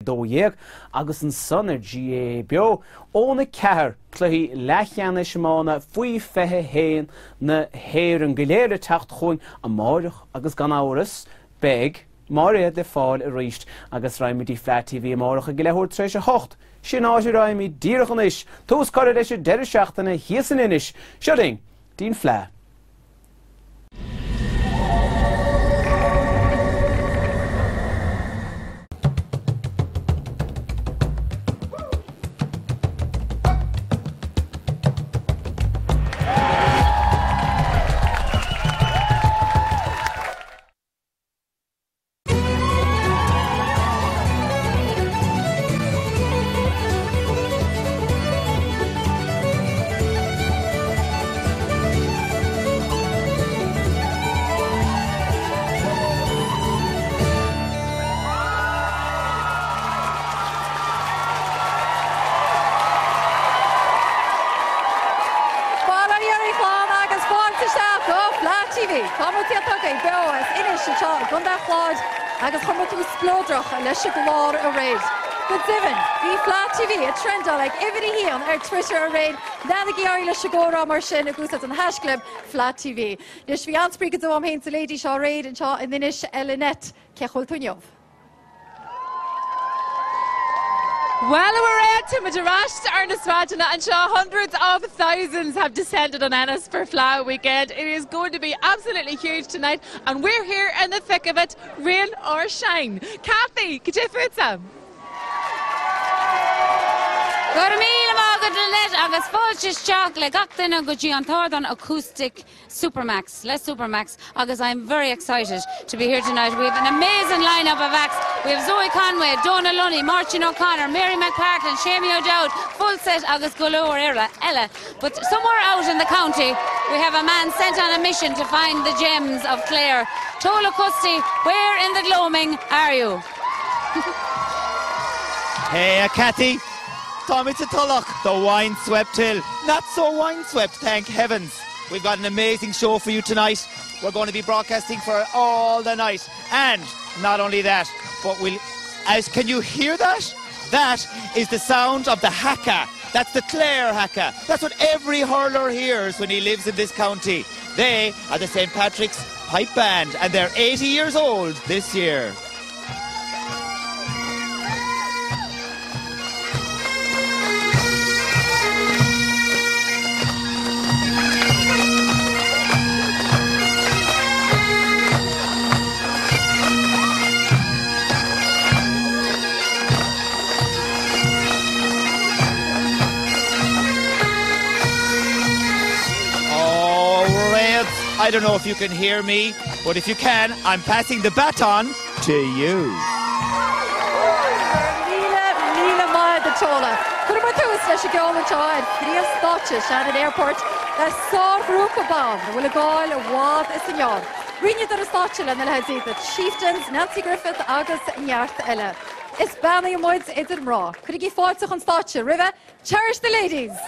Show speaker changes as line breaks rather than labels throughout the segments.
dóhéag agus an sunna GA bio óna ceathar cluí leithcheanna semána faoi fethe héin na héir an goléire techt chuin a máireach agus gan áras beg mar de fáil a ríist agus raimidí Fleadh TV a máireach a go leithúir tréis a hocht. Sin áise raimí díreachan is, tús coir leis deidir seachtainna híosan inis. Sioding, dín Fleadh.
agus chumut splódrach a leis go lár a réid. Go divan, bhí Fleadh TV a trendálaigh ifidí híon ar Twitter a réid, nána ghearr leis go mar sin agus an hasclub Fleadh TV. Leis bhí ansprí go dó am héin sa léidí seo réid an seo in inis Elinette cechol túneomh.
Well, we're out to Madarasht, Ernest Rajana, and sure, hundreds of thousands have descended on Ennis for Fleadh weekend. It is going to be absolutely huge tonight, and we're here in the thick of it, rain or shine. Kathy, could you food some?
Agus fáiltis teach le gachtain go dtí an Tardan acoustic Supermax, agus I'm very excited to be here tonight. We have an amazing lineup of acts. We have Zoe Conway, Donna Lunny, Martin O'Connor, Mary McPartlin, Shamie O'Dowd, full set agus galore Ella. But somewhere out in the county, we have a man sent on a mission to find the gems of Clare. Tola Custy, where in the gloaming are you?
Hey, Cathy. Tommy to Tulloch, the wine-swept hill. Not so wine-swept, thank heavens. We've got an amazing show for you tonight. We're going to be broadcasting for all the night. And not only that, but can you hear that? That is the sound of the haka. That's the Clare haka. That's what every hurler hears when he lives in this county. They are the St. Patrick's Pipe Band, and they're 80 years old this year. I don't know if you can hear me, but if you can, I'm passing the baton to you.
Níla Maya the Tola. Could have been leis a gáil atá Frías Státe Shannon Airport le sár grúpa bán bhfuil a gáil a bhád is an jaar. Rinne ar a státe le na leheadíta Chieftains, Nancy Griffith agus neart eile. Is banna i muid idir mrá. Could I fáilteach an státe, Riva? Cherish the ladies.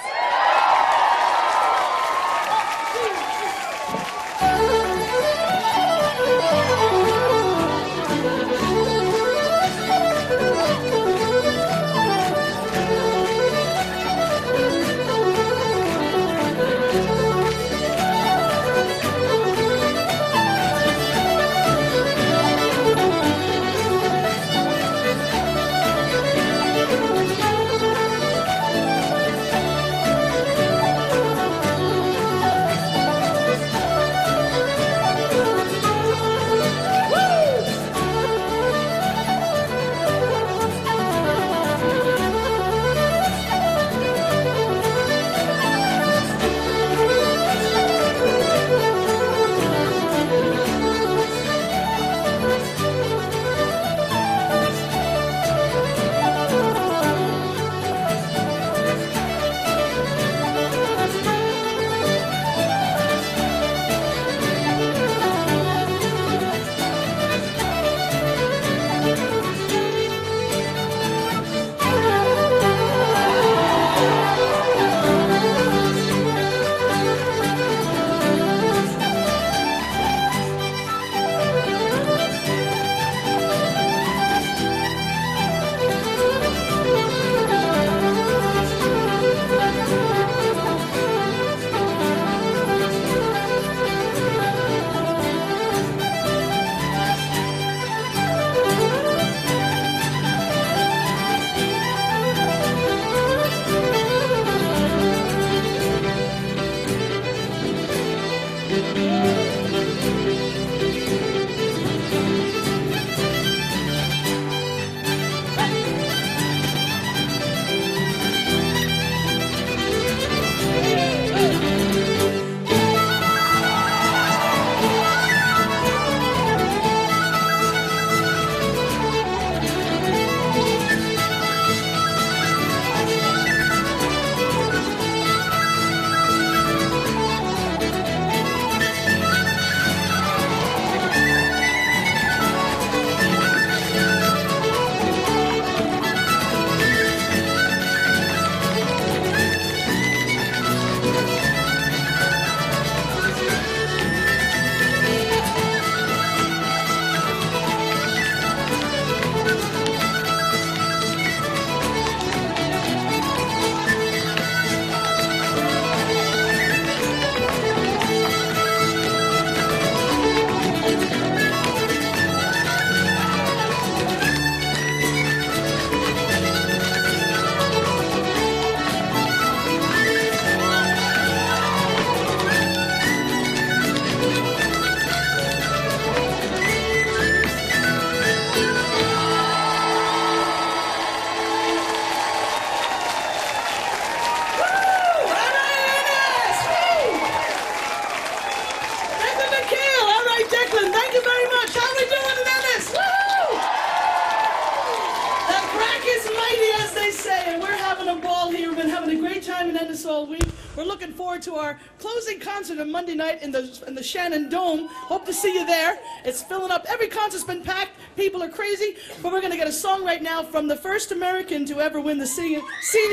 say, and we're having a ball here. We've been having a great time in Ennis all week. We're looking forward to our closing concert on Monday night in the Shannon Dome. Hope to see you there. It's filling up. Every concert's been packed. People are crazy. But we're going to get a song right now from the first American to ever win the Senior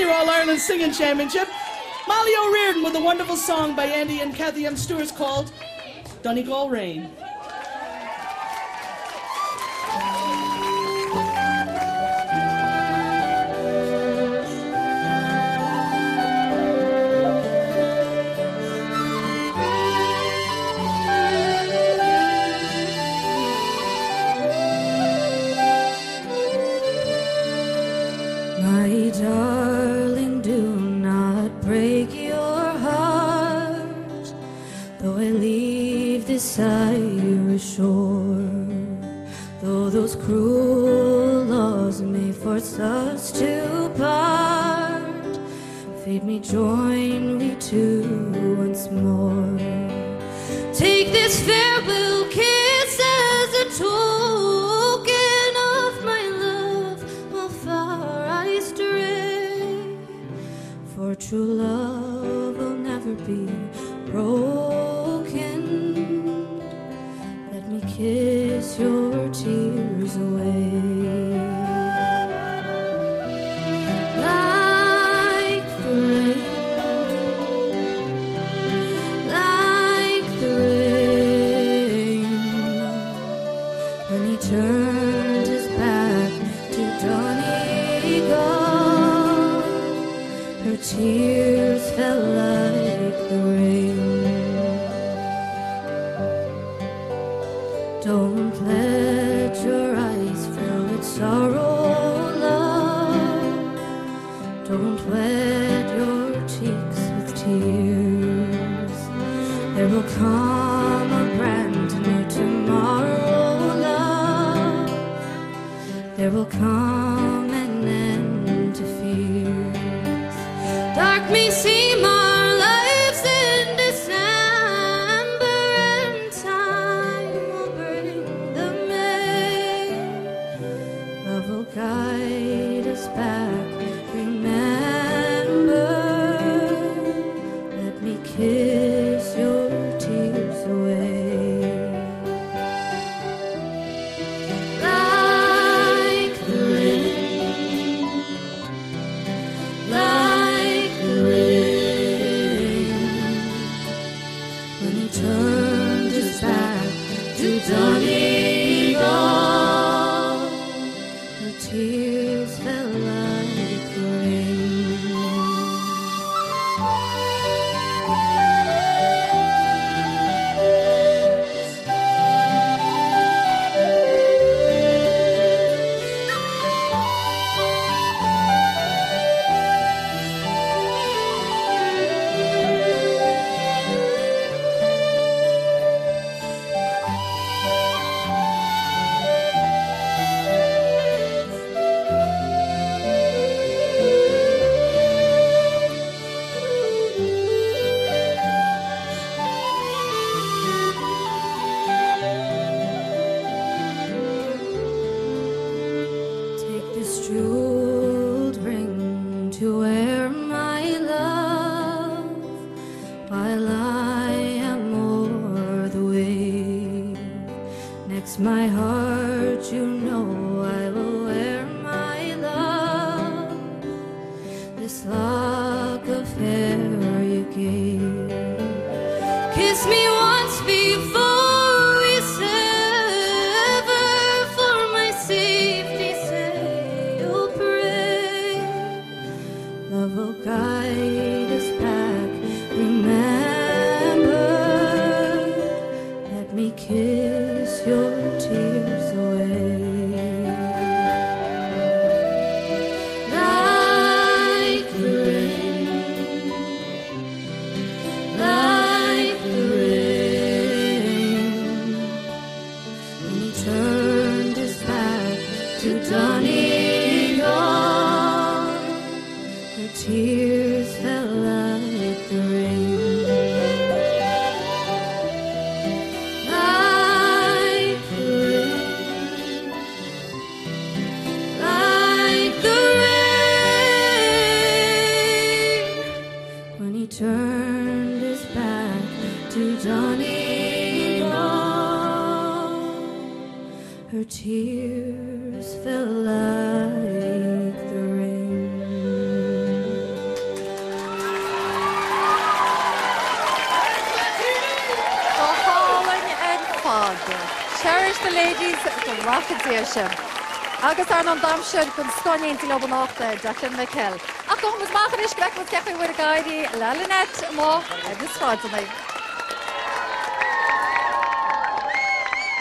All-Ireland Singing Championship. Molly O'Riordan with a wonderful song by Andy and Kathy M. Stewart's called Donegal Rain.
My darling, do not break your heart, though I leave this Irish shore. Though those cruel laws may force us to part, fate may join we two once more. Take this farewell kiss as a token of my love, while far I stray. For true love will never be broken. Let me kiss your tears away. Like the rain, like the rain, when he turned his back to Donegal, her tears fell like the rain. Don't let your eyes fill with sorrow, love. Don't wet your cheeks with tears. There will come a brand new tomorrow, love. There will come an end to fears. Dark may seem our lives in December, and time will bring the May. Love will guide us back. Remember, let me kiss your tears away. Like the rain, like the rain, when he turned his back to Donegal, her tears fell like the rain. Take this jeweled ring to wear, my love, while I am o'er the wave. Next my heart, you know I will wear, my love, this lock of hair you gave. Kiss me once before we sever, for my safety say you'll pray. Love will guide us back. Remember, let me kiss your tears away. Like the rain, like the rain, tears fell like the rain.
Cherish the ladies, the Rockadation. Agus ar an damsir gon sconin til oban ochta Declan McKell. Ach go mus machen is grek wat gekhi with a guide Lalinet mo this spot tonight.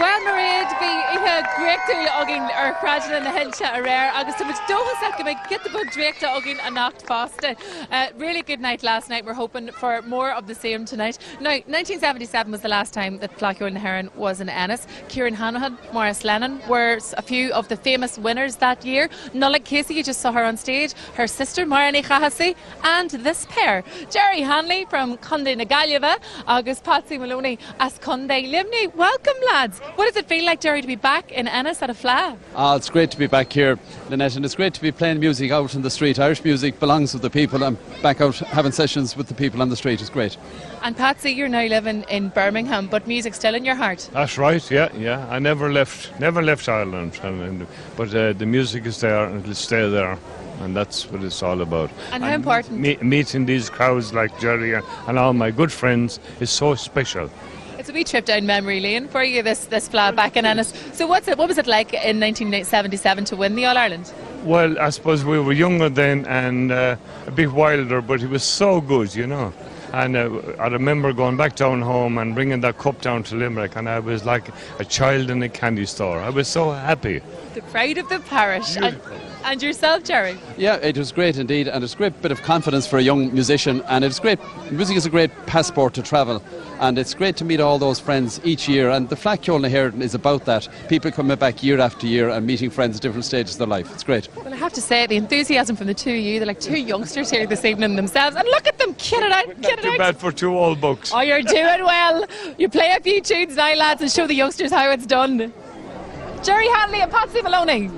Well, Mairead, bhí ihe dréachtaí agin ar chráideanna na héilte a réir, agus tá muid dóchas go make get the book dréachta agin a nacht fásta. Really good night last night. We're hoping for more of the same tonight. Now, 1977 was the last time that Fleadh na Heron was in Ennis. Kieran Hanahan, Maurice Lennon were a few of the famous winners that year. Nulla Casey, you just saw her on stage, her sister Marianne Chahasi, and this pair, Jerry Hanley from Conde na Gaillimhe, agus Patsy Maloney as Conde Limney. Welcome, lads. What does it feel like, Jerry, to be back in Ennis at a Fleadh?
Oh, it's great to be back here, Lynette, and it's great to be playing music out in the street. Irish music belongs to the people, and back out having sessions with the people on the street is great.
And Patsy, you're now living in Birmingham, but music's still in your heart.
That's right, yeah. I never left Ireland, but the music is there and it'll stay there. And that's what it's all about.
And how important?
Meeting these crowds like Jerry and all my good friends is so special.
It's a wee trip down memory lane for you, this Fleadh back in Ennis. So what was it like in 1977 to win the All-Ireland?
Well, I suppose we were younger then and a bit wilder, but it was so good, you know. And I remember going back down home and bringing that cup down to Limerick, and I was like a child in a candy store. I was so happy.
The pride of the parish. And yourself, Jerry?
Yeah, it was great indeed, and it's a great bit of confidence for a young musician, and it's great. Music is a great passport to travel, and it's great to meet all those friends each year, and the Fleadh na Heron is about that. People coming back year after year and meeting friends at different stages of their life. It's great.
Well, I have to say, the enthusiasm from the two of you, they're like two youngsters here this evening themselves, and look at them, kid it out.
Not too bad for two old bucks.
Oh, you're doing well. You play a few tunes now, lads, and show the youngsters how it's done. Jerry Hanley and Patsy Maloney.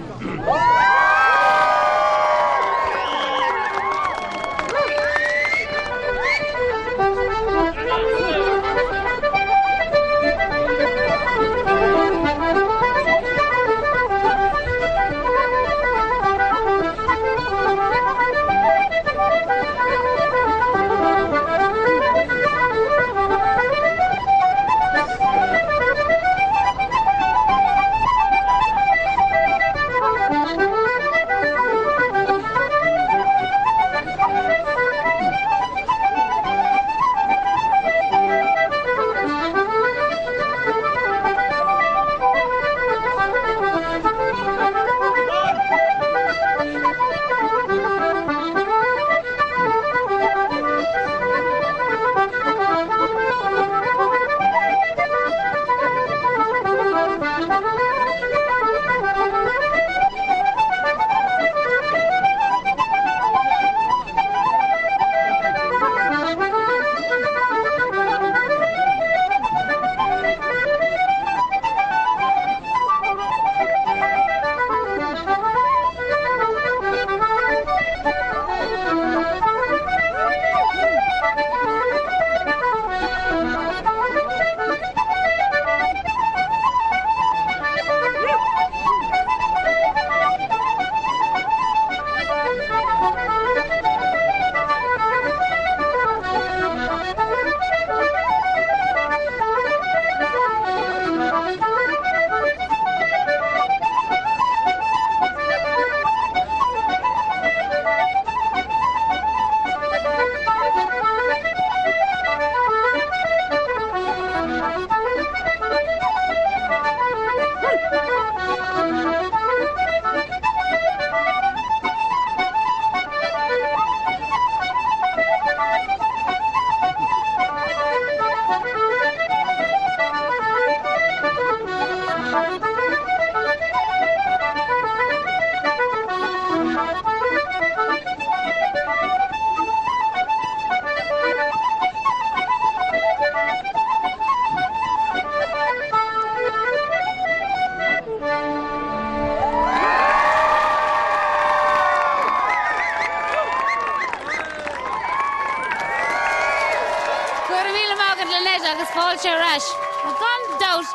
Agus fáilte reis. Má gan doubt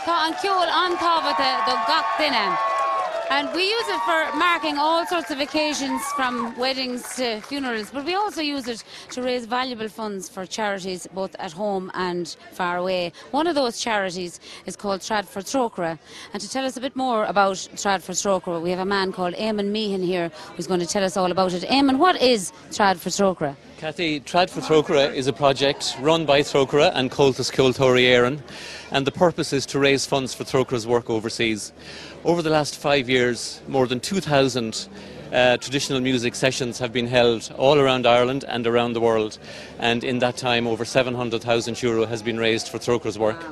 Tá an ceol an tábhata do gach duine. And we use it for marking all sorts of occasions, from weddings to funerals, but we also use it to raise valuable funds for charities both at home and far away. One of those charities is called Trad for Trócaire. And to tell us a bit more about Trad for Trócaire, we have a man called Eamon Meehan here who's going to tell us all about it. Eamon, what is Trad for Trócaire?
Cathy, Trad for Trócaire is a project run by Trócaire and Comhaltas Ceoltóirí Éireann, and the purpose is to raise funds for Trócaire's work overseas. Over the last 5 years, more than 2,000 traditional music sessions have been held all around Ireland and around the world, and in that time over €700,000 has been raised for Trócaire's work.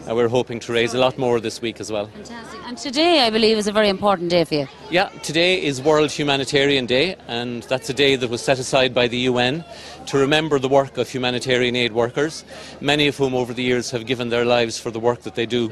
And we're hoping to raise a lot more this week as well.
Fantastic. And today, I believe, is a very important day for you.
Yeah, today is World Humanitarian Day, and that's a day that was set aside by the UN to remember the work of humanitarian aid workers, many of whom over the years have given their lives for the work that they do.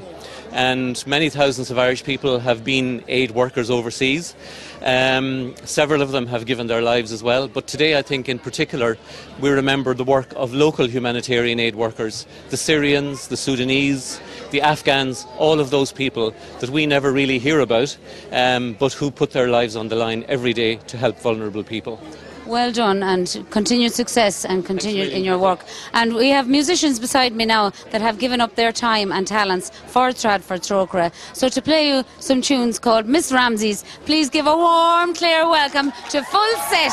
And many thousands of Irish people have been aid workers overseas. Several of them have given their lives as well, but today I think in particular we remember the work of local humanitarian aid workers, the Syrians, the Sudanese, the Afghans, all of those people that we never really hear about, but who put their lives on the line every day to help vulnerable people.
Well done, and continued success and continue in your work. And we have musicians beside me now that have given up their time and talents for Trad for Trócaire. So to play you some tunes called Miss Ramsey's, please give a warm, clear welcome to Full Set.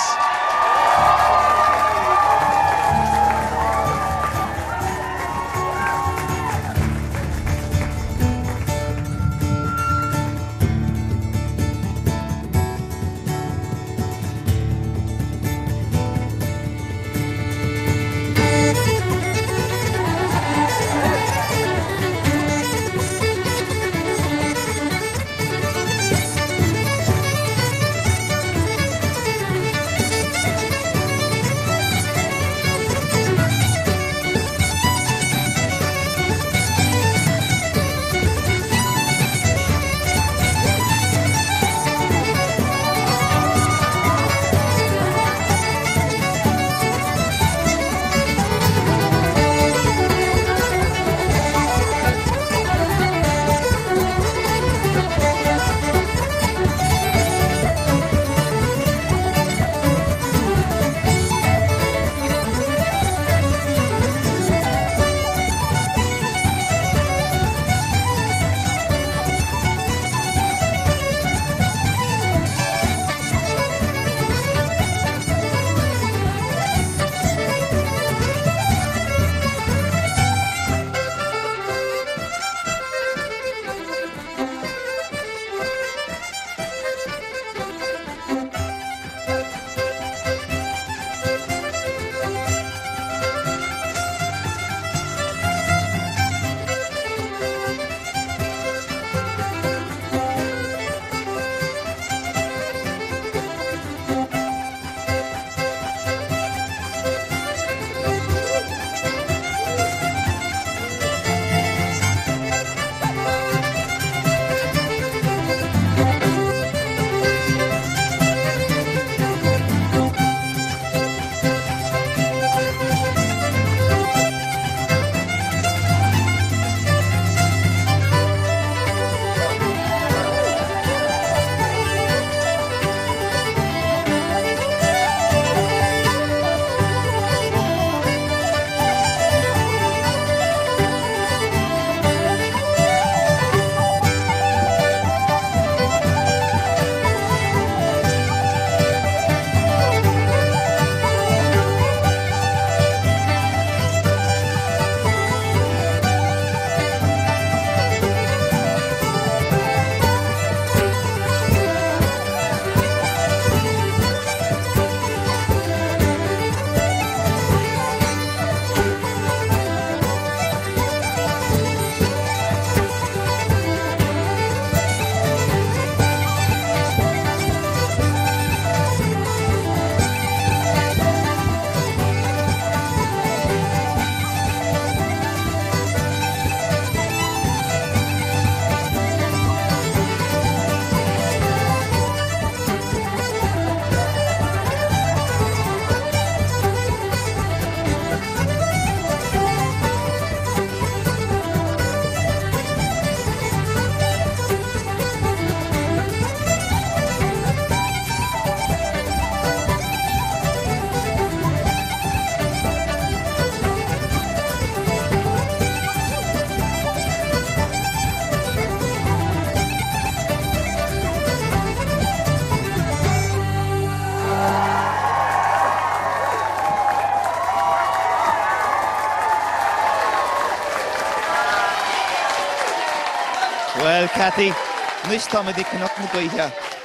Kathy.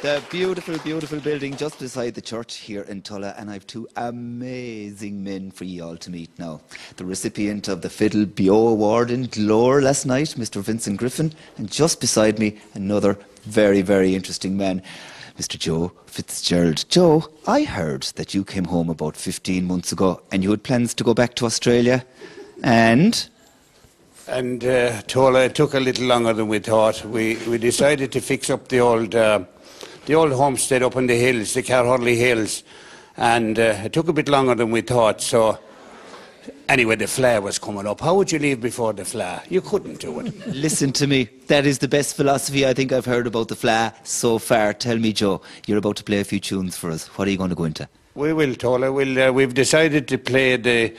The beautiful, beautiful building just beside the church here in Tulla, and I've two amazing men for you all to meet now. The recipient of the Fiddle Bio Award in Glore last night, Mr. Vincent Griffin, and just beside me, another very, very interesting man, Mr. Joe Fitzgerald. Joe, I heard that you came home about 15 months ago and you had plans to go back to Australia, and
Tola, it took a little longer than we thought. We decided to fix up the old homestead up in the hills, the Carhurley Hills, and it took a bit longer than we thought. So anyway, the Fleadh was coming up. How would you leave before the Fleadh? You couldn't do it.
Listen to me. That is the best philosophy I think I've heard about the Fleadh so far. Tell me, Joe, you're about to play a few tunes for us. What are you going to go into?
We will, Tola. We've decided to play the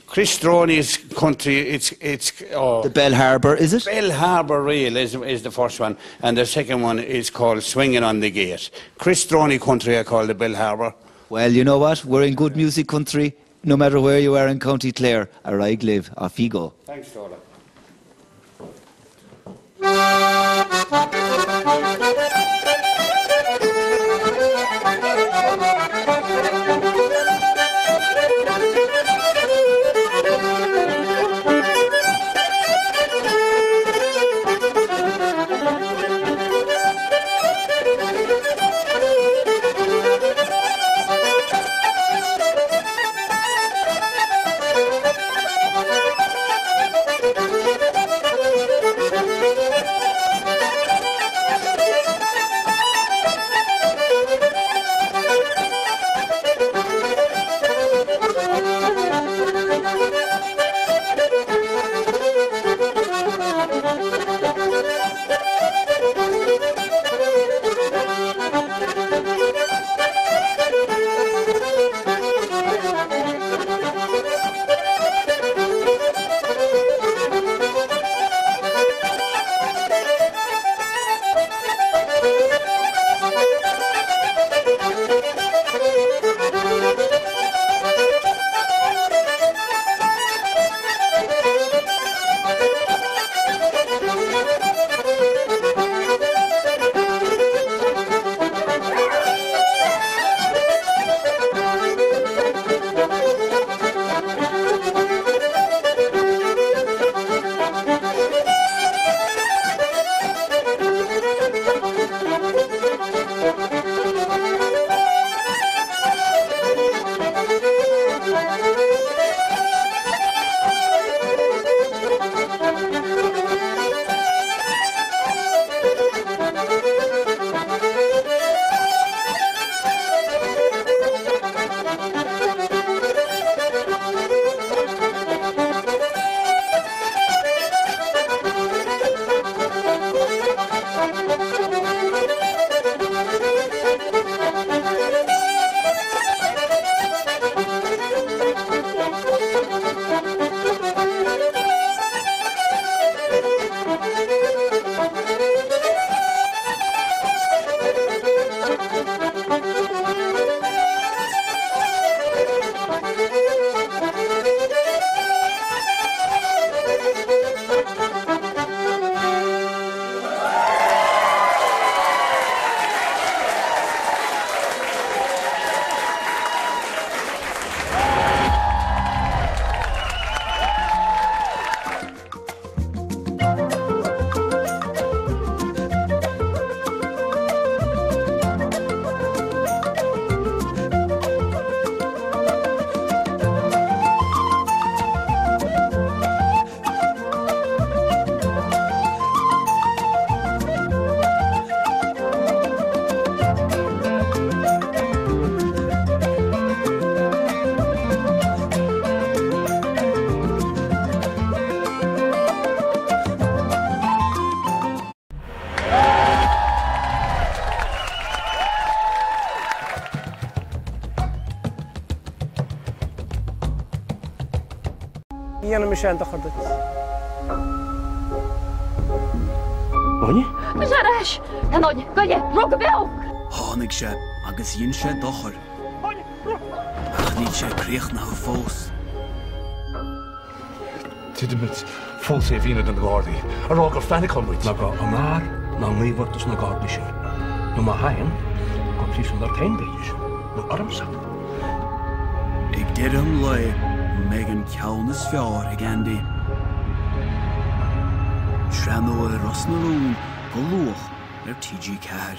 Chris Droney's country.
The Bell Harbour, is it?
Bell Harbour Reel is the first one, and the second one is called Swinging on the Gate. Chris Droney country I call the Bell Harbour.
Well, you know what? We're in good music country, no matter where you are in County Clare. Or I live. Off you go.
Thanks, Tola.
أنا مشان تخرجت.
Onye? Misharash, Hanonye, Goye, Rockabell.
Honig she, agus yin she dochar. Ach, niet she kreeg na fós.
Tidemit,
Full safe in the Gordy. A rock of Fanny come with Naga Amar, Nangi Vortus Nagardisha. No Mahayan, completion of 10 days. No Adamsa.
Ik did him like Megan Cowness Fjord again. Shrano Rosnaroon, Goloch, their TG card.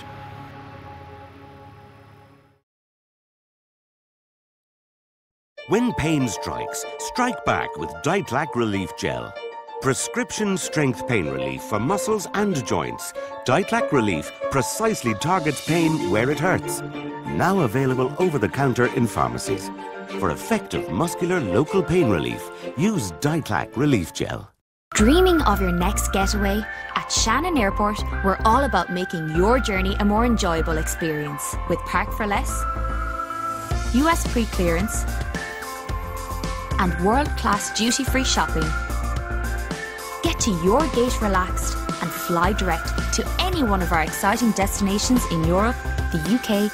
When pain strikes, strike back with Ditlac Relief Gel. Prescription strength pain relief for muscles and joints. Ditlac Relief precisely targets pain where it hurts. Now available over the counter in pharmacies. For effective muscular local pain relief, use Ditlac Relief Gel.
Dreaming of your next getaway? At Shannon Airport, we're all about making your journey a more enjoyable experience with Park for Less, US pre-clearance, and world-class duty-free shopping. Get to your gate relaxed and fly direct to any one of our exciting destinations in Europe, the UK,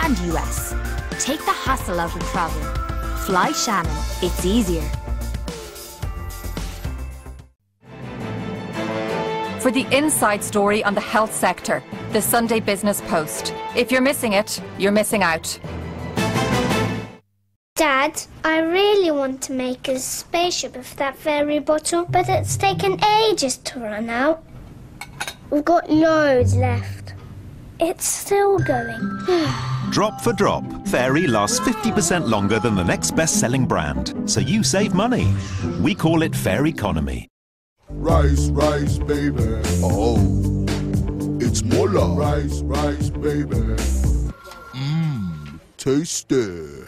and US. Take the hassle out of travel. Fly Shannon, it's easier.
For the inside story on the health sector, the Sunday Business Post. If you're missing it, you're missing out.
Dad, I really want to make a spaceship of that fairy bottle, but it's taken ages to run out. We've got loads left. It's still going.
Drop for drop, Fairy lasts 50% longer than the next best-selling brand, so you save money. We call it Fair Economy.
Rice, rice, baby. Oh, it's mola. Rice, rice, baby. Mmm, tasty.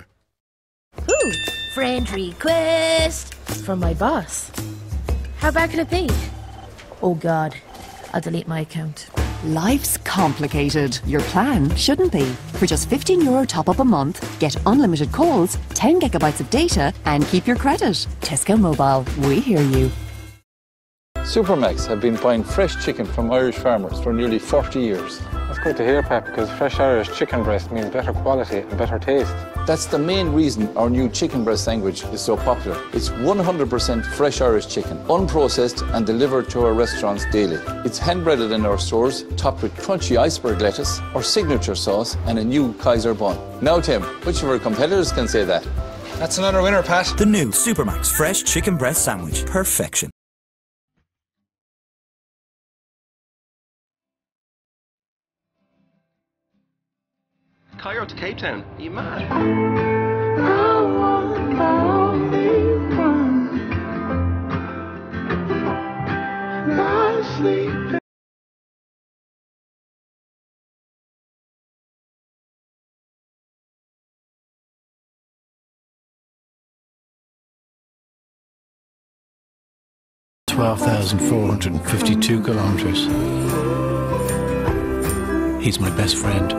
Ooh, friend request from my boss. How bad can it be? Oh God, I'll delete my account.
Life's complicated. Your plan shouldn't be. For just €15 top up a month, get unlimited calls, 10 gigabytes of data, and keep your credit. Tesco Mobile, we hear you.
Supermacs have been buying fresh chicken from Irish farmers for nearly 40 years.
That's good to hear, Pat, because fresh Irish chicken breast means better quality and better taste.
That's the main reason our new chicken breast sandwich is so popular. It's 100% fresh Irish chicken, unprocessed and delivered to our restaurants daily. It's hand-breaded in our stores, topped with crunchy iceberg lettuce, our signature sauce, and a new Kaiser bun. Now, Tim, which of our competitors can say that?
That's another winner, Pat.
The new Supermacs Fresh Chicken Breast Sandwich. Perfection.
Cairo to Cape Town. Are you mad?
I want the only one. My sleep.
$12,452 kilometers. He's my best friend.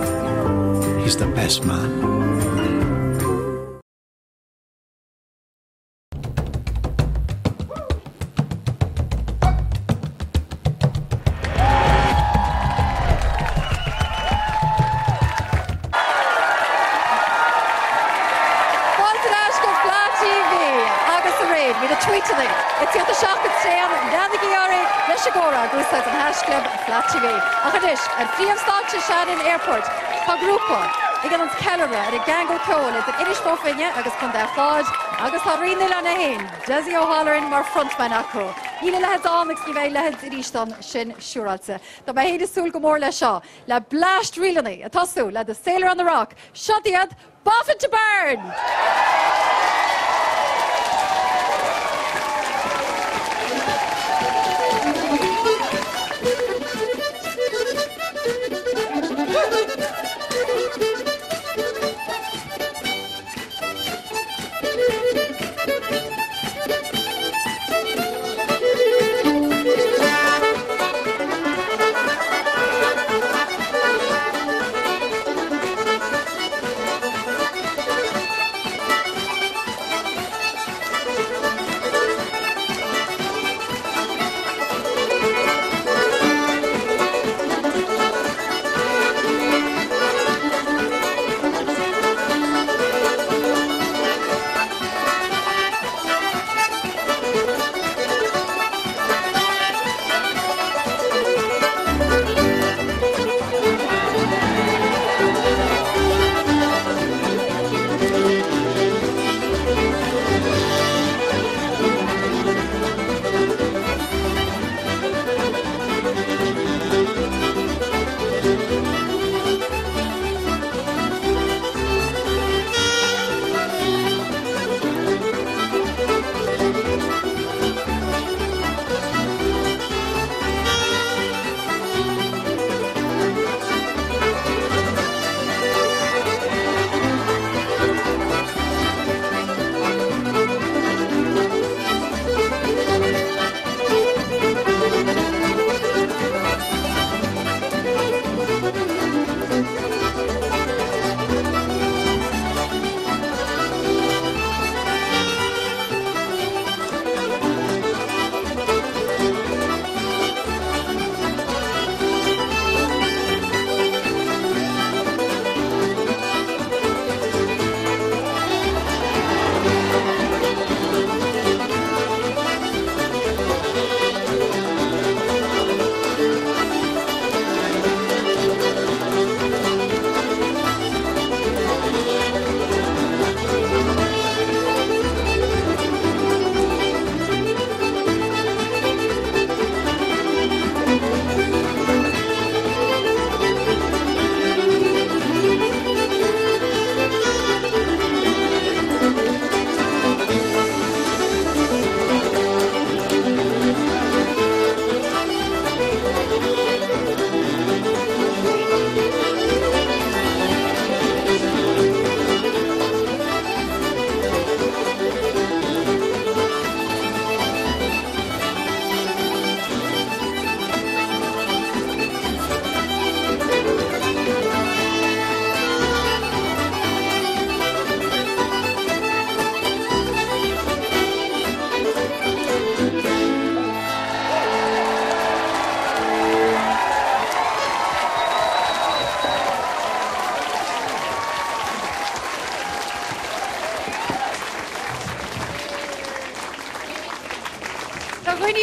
He's the best man.
It's here the shock at Stan, Danny Giori, Leshagora, Gusset and Hash Club, Fleadh TV. Achadish, at Fleadh Stage Shannon Airport, Pagrupa, Igan's Calera, at a Gango Cole, at the Irish Bofinia, Agus Conda Flaud, Agus Harina Lanahin, Jazzy O'Halloran, Mar Frontman Acro. Ila Lads Onyx, Nive Lads Irishton, Shin Shuratse. The Mahida Sul Gomor La Shaw, La Blast Rilani, a Tossu, La the Sailor on the Rock, Shadiad, Boffin to Burn.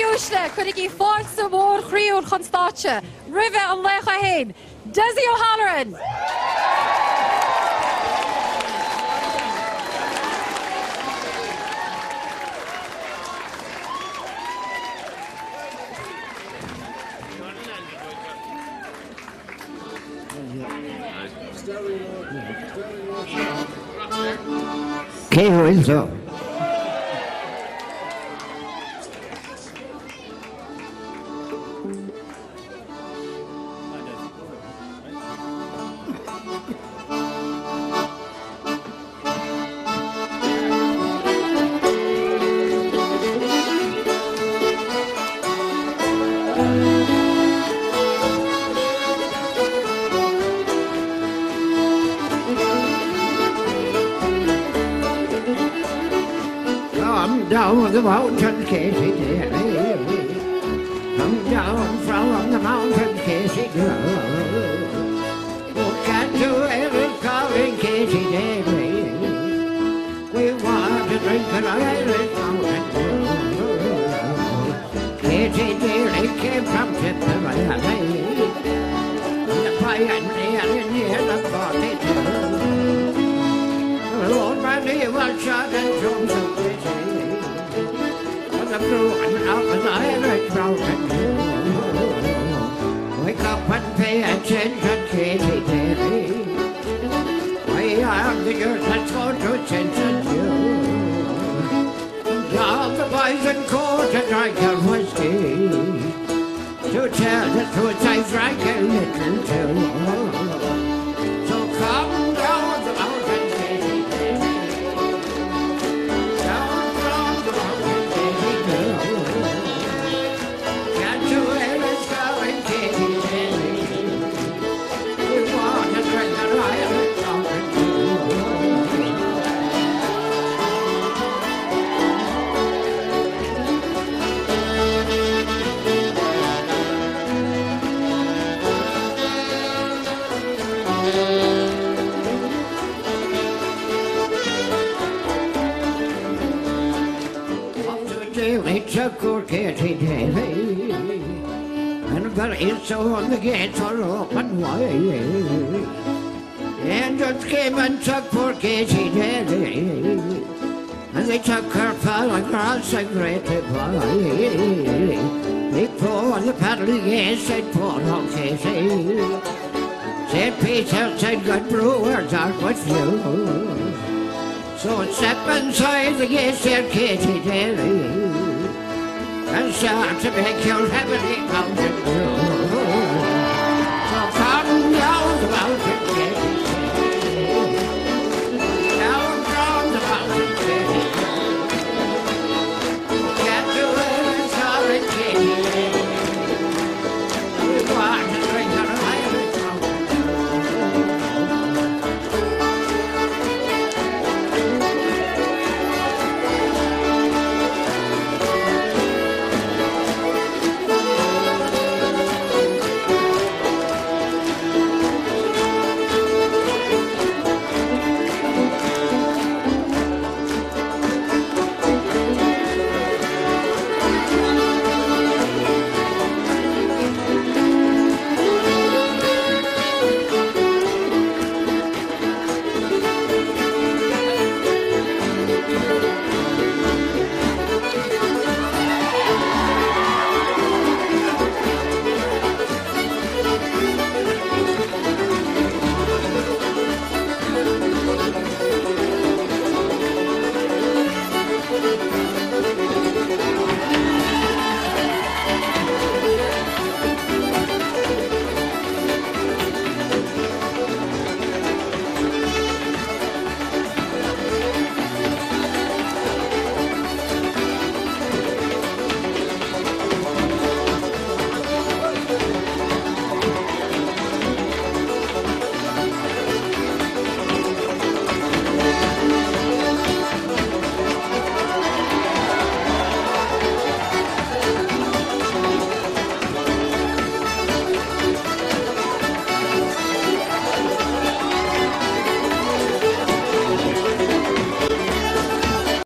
Fiúisle, chunig í fása mór chríúil chun stáitse, ribhe an lecha hain, Desi O'Halloran.
Bhfuil so. Down the mountain, Casey, come down from the mountain, Casey, oh, can't you ever call in Casey, we want to drink an Irish mountain, Casey, they came from Tipperary, the pioneer in the 42, Lord, man, he was shot and thrown to prison. The blue and up an Irish mountain. Wake up and pay attention, Katie Davy. We are the earth that's going to attention you. All the boys in court to drink your whiskey. To tell the truth, I drank a little too. So come down the mountain, Katie Davy. Down from the mountain. It's a good Katie Davy, and very soon the gates are open wide. And just came and took poor Katie Davy, and they took her fell across the great divide. They poured the paddling gates, said poor old Katie. Said Peter, said good brewers are with you. So step inside the gates, said Katie Davy, and start to make your heavenly mountain blue.